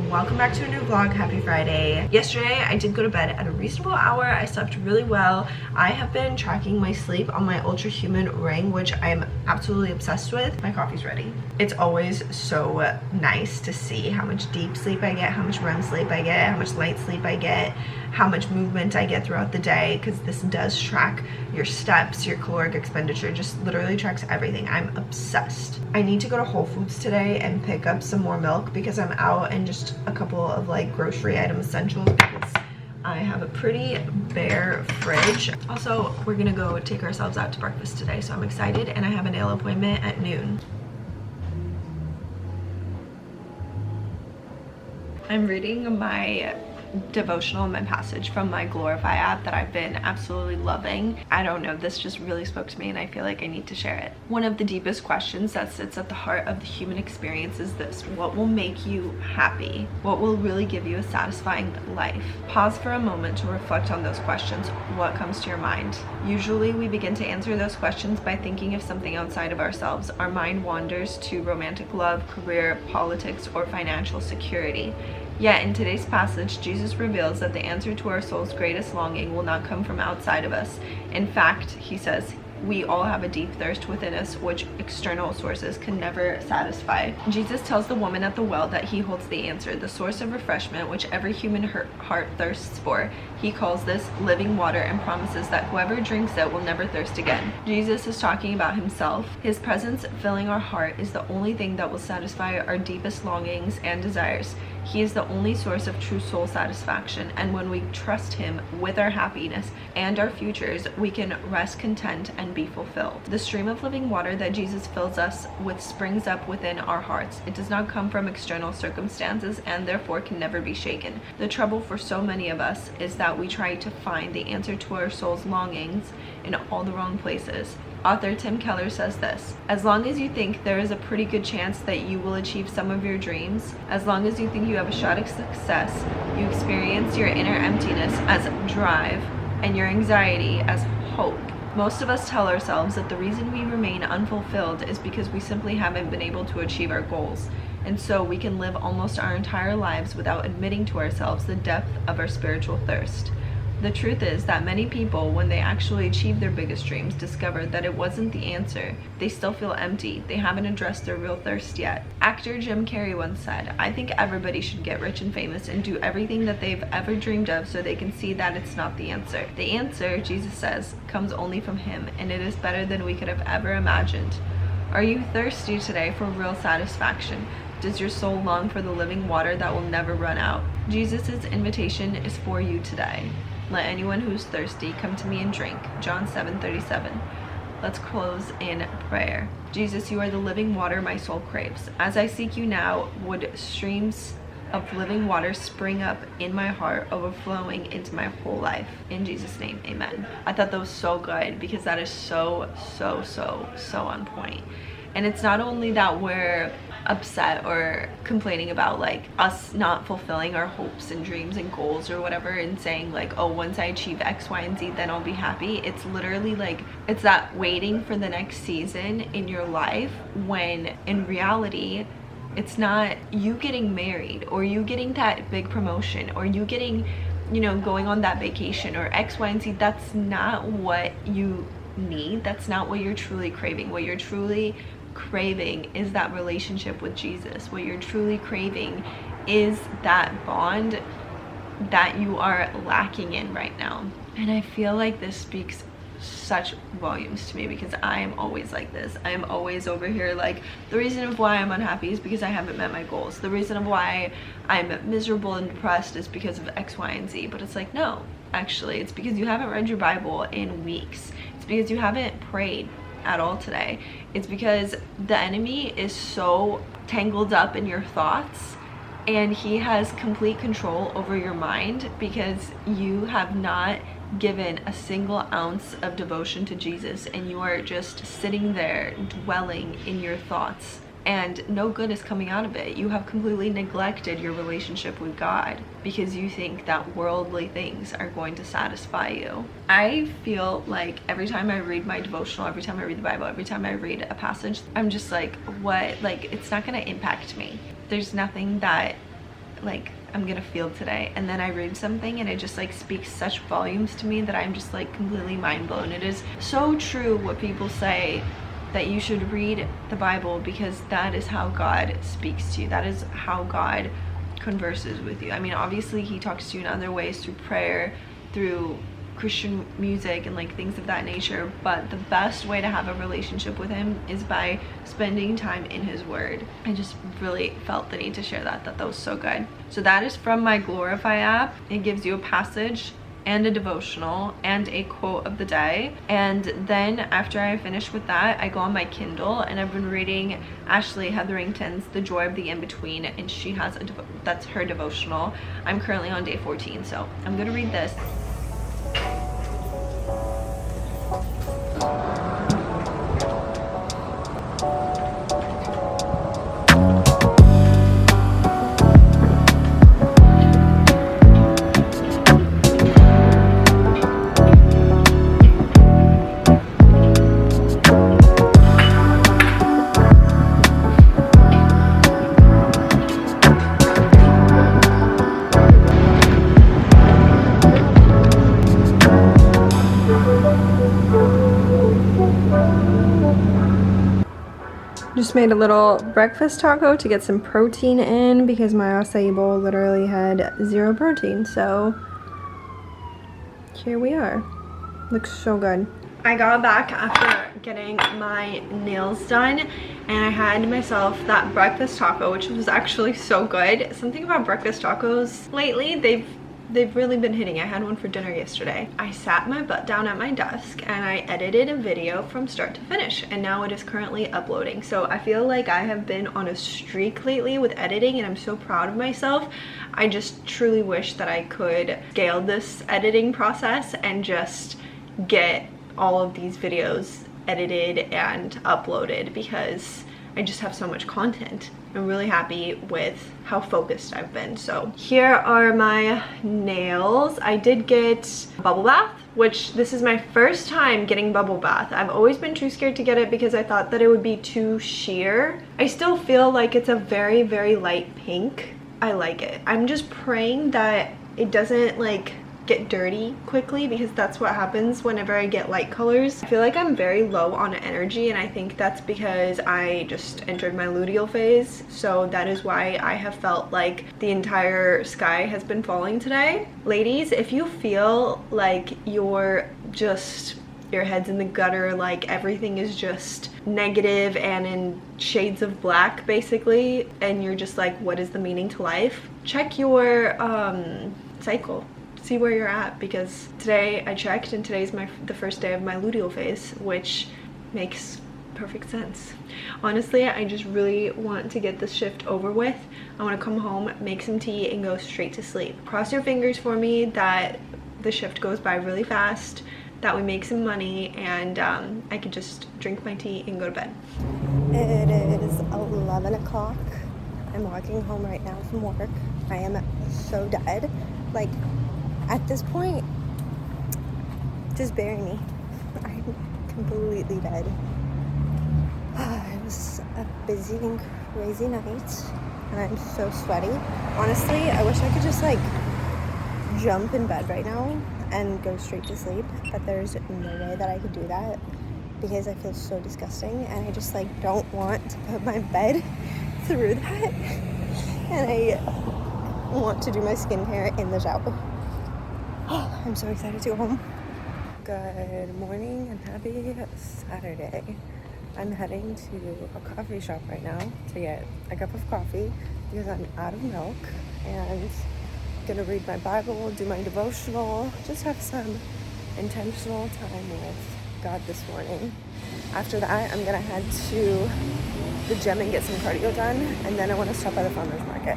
Welcome back to a new vlog. Happy Friday. Yesterday I did go to bed at a reasonable hour. I slept really well. I have been tracking my sleep on my ultra human ring, which I am absolutely obsessed with. My coffee's ready. It's always so nice to see how much deep sleep I get, how much REM sleep I get, how much light sleep I get, how much movement I get throughout the day, because this does track your steps, your caloric expenditure, just literally tracks everything. I'm obsessed. I need to go to Whole Foods today and pick up some more milk because I'm out and just a couple of like grocery item essentials because I have a pretty bare fridge. Also, we're gonna go take ourselves out to breakfast today, so I'm excited, and I have a nail appointment at noon. I'm reading my devotional, my passage from my Glorify app that I've been absolutely loving. I don't know, this just really spoke to me and I feel like I need to share it. One of the deepest questions that sits at the heart of the human experience is this: what will make you happy? What will really give you a satisfying life? Pause for a moment to reflect on those questions. What comes to your mind? Usually we begin to answer those questions by thinking of something outside of ourselves. Our mind wanders to romantic love, career, politics, or financial security. Yet in today's passage, Jesus reveals that the answer to our soul's greatest longing will not come from outside of us. In fact, he says, we all have a deep thirst within us which external sources can never satisfy. Jesus tells the woman at the well that he holds the answer, the source of refreshment which every human heart thirsts for. He calls this living water and promises that whoever drinks it will never thirst again. Jesus is talking about himself. His presence filling our heart is the only thing that will satisfy our deepest longings and desires. He is the only source of true soul satisfaction, and when we trust him with our happiness and our futures, we can rest content and be fulfilled. The stream of living water that Jesus fills us with springs up within our hearts. It does not come from external circumstances and therefore can never be shaken. The trouble for so many of us is that we try to find the answer to our soul's longings in all the wrong places. Author Tim Keller says this: as long as you think there is a pretty good chance that you will achieve some of your dreams, as long as you think you have a shot at success, you experience your inner emptiness as drive and your anxiety as hope. Most of us tell ourselves that the reason we remain unfulfilled is because we simply haven't been able to achieve our goals. And so we can live almost our entire lives without admitting to ourselves the depth of our spiritual thirst. The truth is that many people, when they actually achieve their biggest dreams, discover that it wasn't the answer. They still feel empty. They haven't addressed their real thirst yet. Actor Jim Carrey once said, I think everybody should get rich and famous and do everything that they've ever dreamed of so they can see that it's not the answer. The answer, Jesus says, comes only from him, and it is better than we could have ever imagined. Are you thirsty today for real satisfaction? Does your soul long for the living water that will never run out? Jesus' invitation is for you today. Let anyone who's thirsty come to me and drink. John 7:37. Let's close in prayer. Jesus, you are the living water my soul craves. As I seek you now, would streams of living water spring up in my heart, overflowing into my whole life. In Jesus' name, amen. I thought that was so good because that is so on point. And it's not only that we're upset or complaining about like us not fulfilling our hopes and dreams and goals or whatever and saying like, oh, once I achieve X, Y, and Z, then I'll be happy. It's literally like, it's that waiting for the next season in your life when in reality, it's not you getting married or you getting that big promotion or you getting, you know, going on that vacation or X, Y, and Z. That's not what you need. That's not what you're truly craving. What you're truly craving is that relationship with Jesus. What you're truly craving is that bond that you are lacking in right now. And I feel like this speaks such volumes to me because I am always like this. I am always over here like, the reason of why I'm unhappy is because I haven't met my goals. The reason of why I'm miserable and depressed is because of X, Y, and Z. But it's like, no, actually, it's because you haven't read your Bible in weeks. It's because you haven't prayed at all today. It's because the enemy is so tangled up in your thoughts and he has complete control over your mind because you have not given a single ounce of devotion to Jesus and you are just sitting there dwelling in your thoughts and no good is coming out of it. You have completely neglected your relationship with God because you think that worldly things are going to satisfy you. I feel like every time I read my devotional, every time I read the Bible, every time I read a passage, I'm just like, what? Like, it's not going to impact me. There's nothing that like I'm gonna feel today. And then I read something and it just like speaks such volumes to me that I'm just like completely mind blown. It is so true what people say, that you should read the Bible, because that is how God speaks to you. That is how God converses with you. I mean, obviously he talks to you in other ways, through prayer, through Christian music and like things of that nature, but the best way to have a relationship with him is by spending time in his word. I just really felt the need to share that was so good. So that is from my Glorify app. It gives you a passage and a devotional and a quote of the day, and then after I finish with that, I go on my Kindle and I've been reading Ashley Hetherington's The Joy of the In-Between, and she has that's her devotional. I'm currently on day 14, so I'm gonna read this. Just made a little breakfast taco to get some protein in, because my acai bowl literally had 0 protein. So here we are. Looks so good. I got back after getting my nails done and I had myself that breakfast taco, which was actually so good. Something about breakfast tacos lately, they've really been hitting. I had one for dinner yesterday. I sat my butt down at my desk and I edited a video from start to finish, and now it is currently uploading. So I feel like I have been on a streak lately with editing and I'm so proud of myself. I just truly wish that I could scale this editing process and just get all of these videos edited and uploaded, because I just have so much content. I'm really happy with how focused I've been. So here are my nails. I did get bubble bath, which this is my first time getting bubble bath. I've always been too scared to get it because I thought that it would be too sheer. I still feel like it's a very, very light pink. I like it. I'm just praying that it doesn't like get dirty quickly, because that's what happens whenever I get light colors. I feel like I'm very low on energy, and I think that's because I just entered my luteal phase. So that is why I have felt like the entire sky has been falling today. Ladies, if you feel like your head's in the gutter, like everything is just negative and in shades of black basically, and you're just like, what is the meaning to life? Check your cycle. See where you're at, because today I checked and today's the first day of my luteal phase, which makes perfect sense. Honestly, I just really want to get this shift over with. I want to come home, make some tea, and go straight to sleep. Cross your fingers for me that the shift goes by really fast, that we make some money, and I could just drink my tea and go to bed. It is 11 o'clock. I'm walking home right now from work. I am so dead. Like, at this point, just bury me. I'm completely dead. It was a busy and crazy night, and I'm so sweaty. Honestly, I wish I could just like jump in bed right now and go straight to sleep, but there's no way that I could do that because I feel so disgusting, and I just like don't want to put my bed through that, and I want to do my skincare in the shower. Oh, I'm so excited to go home. Good morning and happy Saturday. I'm heading to a coffee shop right now to get a cup of coffee because I'm out of milk, and gonna read my Bible, do my devotional, just have some intentional time with God this morning. After that, I'm gonna head to the gym and get some cardio done, and then I want to stop by the farmer's market.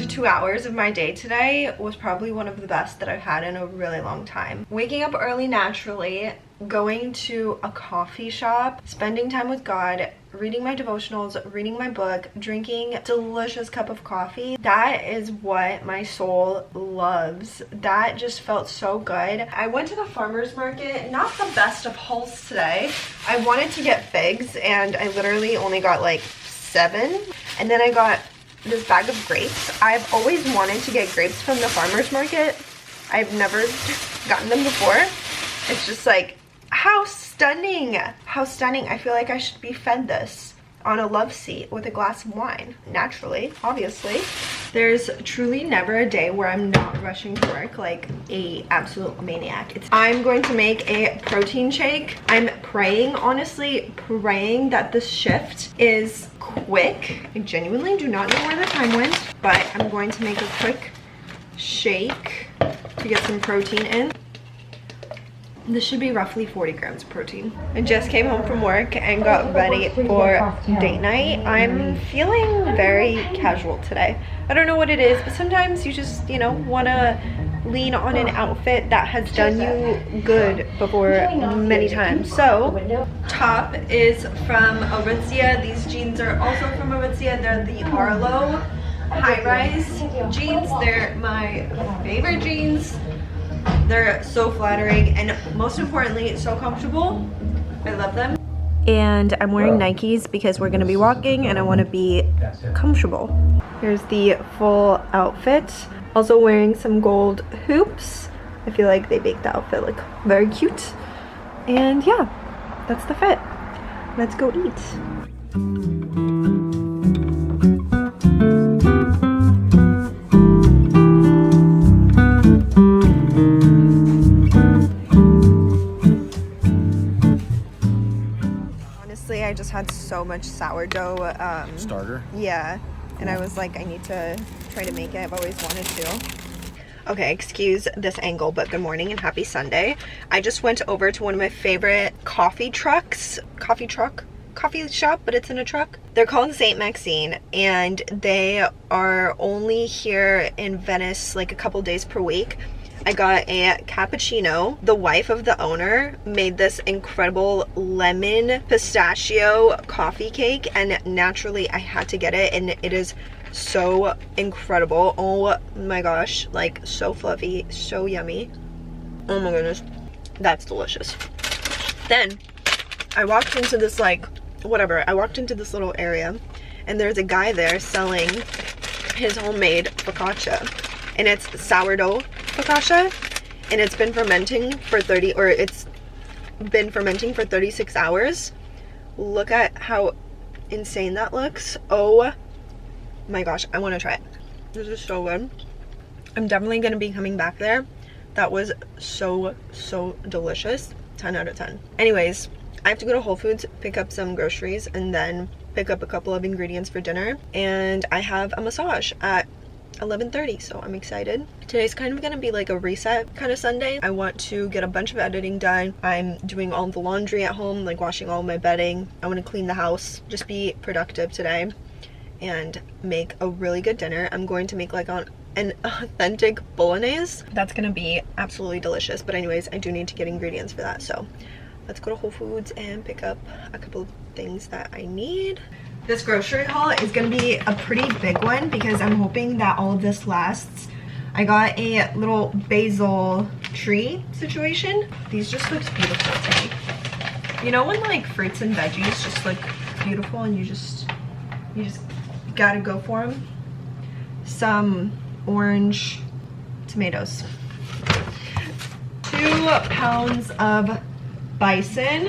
first 2 hours of my day today was probably one of the best that I've had in a really long time. Waking up early naturally, going to a coffee shop, spending time with God, reading my devotionals, reading my book, drinking a delicious cup of coffee. That is what my soul loves. That just felt so good. I went to the farmer's market, not the best of hauls today. I wanted to get figs and I literally only got like 7, and then I got this bag of grapes. I've always wanted to get grapes from the farmer's market. I've never gotten them before. It's just like, how stunning, how stunning. I feel like I should be fed this on a love seat with a glass of wine, naturally, obviously. There's truly never a day where I'm not rushing to work like a absolute maniac. I'm going to make a protein shake. I'm praying, honestly, praying that this shift is quick. I genuinely do not know where the time went, but I'm going to make a quick shake to get some protein in. This should be roughly 40 grams of protein. I just came home from work and got ready for date night. I'm feeling very casual today. I don't know what it is, but sometimes you just, you know, want to lean on an outfit that has done you good before many times. So, top is from Aritzia. These jeans are also from Aritzia. They're the Arlo high-rise jeans. They're my favorite jeans. They're so flattering and most importantly, so comfortable. I love them. And I'm wearing Nikes because we're gonna be walking and I wanna be comfortable. Here's the full outfit. Also wearing some gold hoops. I feel like they make the outfit look very cute. And yeah, that's the fit. Let's go eat. I just had so much sourdough starter. Yeah, and I was like, I need to try to make it. I've always wanted to. Okay, excuse this angle, but good morning and happy Sunday. I just went over to one of my favorite coffee shop, but it's in a truck. They're called St. Maxine, and they are only here in Venice like a couple days per week. I got a cappuccino. The wife of the owner made this incredible lemon pistachio coffee cake, and naturally I had to get it, and it is so incredible. Oh my gosh, like so fluffy, so yummy. Oh my goodness, that's delicious. Then I walked into this I walked into this little area and there's a guy there selling his homemade focaccia, and it's sourdough focaccia, and it's been fermenting for 36 hours. Look at how insane that looks. Oh my gosh, I want to try it. This is so good. I'm definitely going to be coming back there. That was so delicious. 10 out of 10. Anyways, I have to go to Whole Foods, pick up some groceries, and then pick up a couple of ingredients for dinner, and I have a massage at 11:30, so I'm excited. Today's kind of gonna be like a reset kind of Sunday. I want to get a bunch of editing done. I'm doing all the laundry at home, like washing all my bedding. I want to clean the house, just be productive today and make a really good dinner. I'm going to make like an authentic Bolognese. That's gonna be absolutely delicious, but anyways, I do need to get ingredients for that, so let's go to Whole Foods and pick up a couple of things that I need. This grocery haul is going to be a pretty big one because I'm hoping that all of this lasts. I got a little basil tree situation. These just look beautiful to me. You know when like fruits and veggies just look beautiful and you just gotta go for them? Some orange tomatoes. 2 pounds of bison.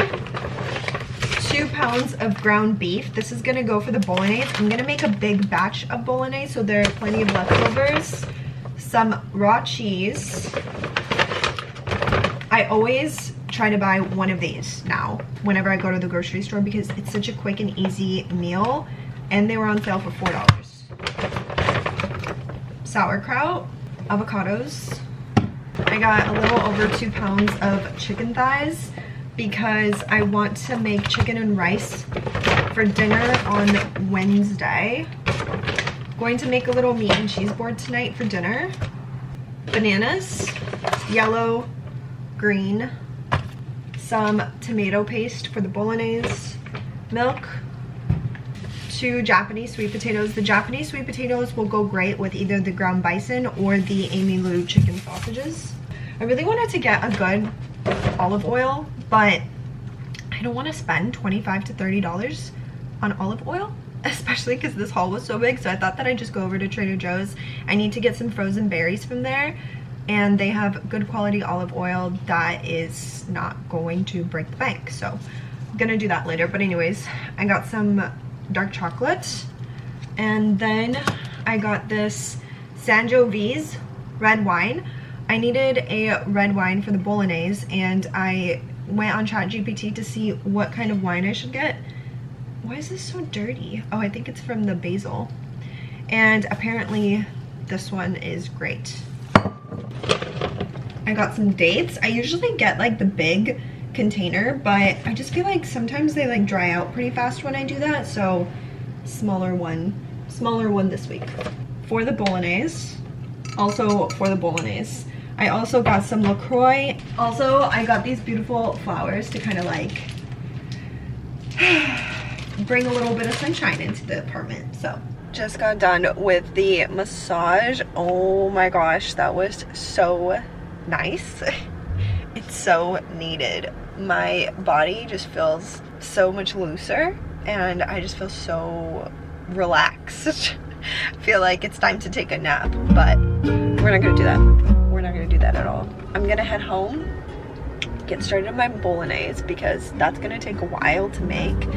2 pounds of ground beef. This is gonna go for the bolognese. I'm gonna make a big batch of bolognese, so there are plenty of leftovers. Some raw cheese. I always try to buy one of these now whenever I go to the grocery store because it's such a quick and easy meal, and they were on sale for $4. Sauerkraut, avocados. I got a little over 2 pounds of chicken thighs because I want to make chicken and rice for dinner on Wednesday. Going to make a little meat and cheese board tonight for dinner. Bananas, yellow, green, some tomato paste for the bolognese, milk, 2 Japanese sweet potatoes. The Japanese sweet potatoes will go great with either the ground bison or the Amy Lou chicken sausages. I really wanted to get a good olive oil, but I don't want to spend $25 to $30 on olive oil, especially because this haul was so big. So I thought that I'd just go over to Trader Joe's. I need to get some frozen berries from there, and they have good quality olive oil that is not going to break the bank. So I'm gonna do that later. But anyways, I got some dark chocolate, and then I got this Sangiovese's red wine. I needed a red wine for the bolognese, and I went on ChatGPT to see what kind of wine I should get. Why is this so dirty? Oh, I think it's from the basil. And apparently this one is great. I got some dates. I usually get like the big container, but I just feel like sometimes they like dry out pretty fast when I do that. So smaller one this week. For the bolognese, I also got some LaCroix. Also, I got these beautiful flowers to kind of like bring a little bit of sunshine into the apartment. So just got done with the massage. Oh my gosh, that was so nice. It's so needed. My body just feels so much looser, and I just feel so relaxed. I feel like it's time to take a nap, but we're not gonna do that. We're not gonna do that at all. I'm gonna head home, get started on my bolognese, because that's gonna take a while to make.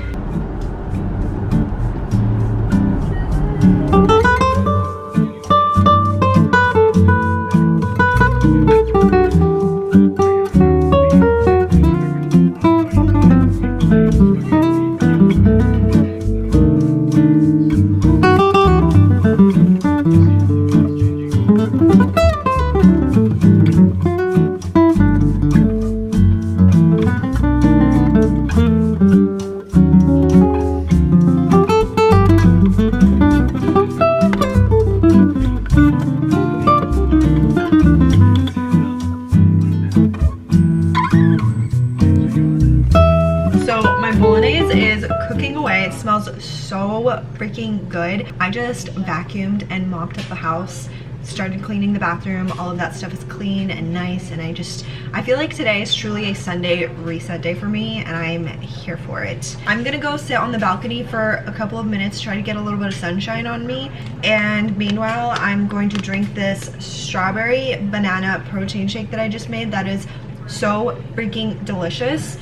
It smells so freaking good. I just vacuumed and mopped up the house, started cleaning the bathroom. All of that stuff is clean and nice, and I feel like today is truly a Sunday reset day for me, and I'm here for it. I'm gonna go sit on the balcony for a couple of minutes, try to get a little bit of sunshine on me, and meanwhile I'm going to drink this strawberry banana protein shake that I just made. That is so freaking delicious.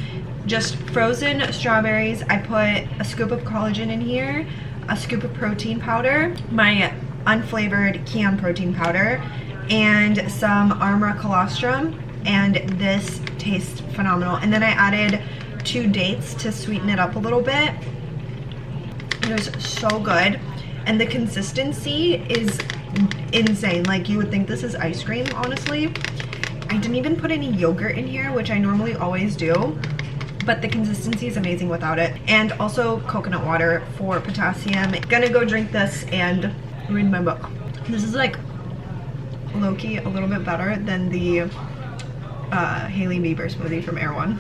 Just frozen strawberries. I put a scoop of collagen in here, a scoop of protein powder, my unflavored Kion protein powder, and some Armra colostrum, and this tastes phenomenal. And then I added 2 dates to sweeten it up a little bit. It was so good, and the consistency is insane. Like, you would think this is ice cream, honestly. I didn't even put any yogurt in here, which I normally always do, but the consistency is amazing without it. And also coconut water for potassium. Gonna go drink this and read my book. This is like low-key a little bit better than the Hailey Bieber smoothie from Air One.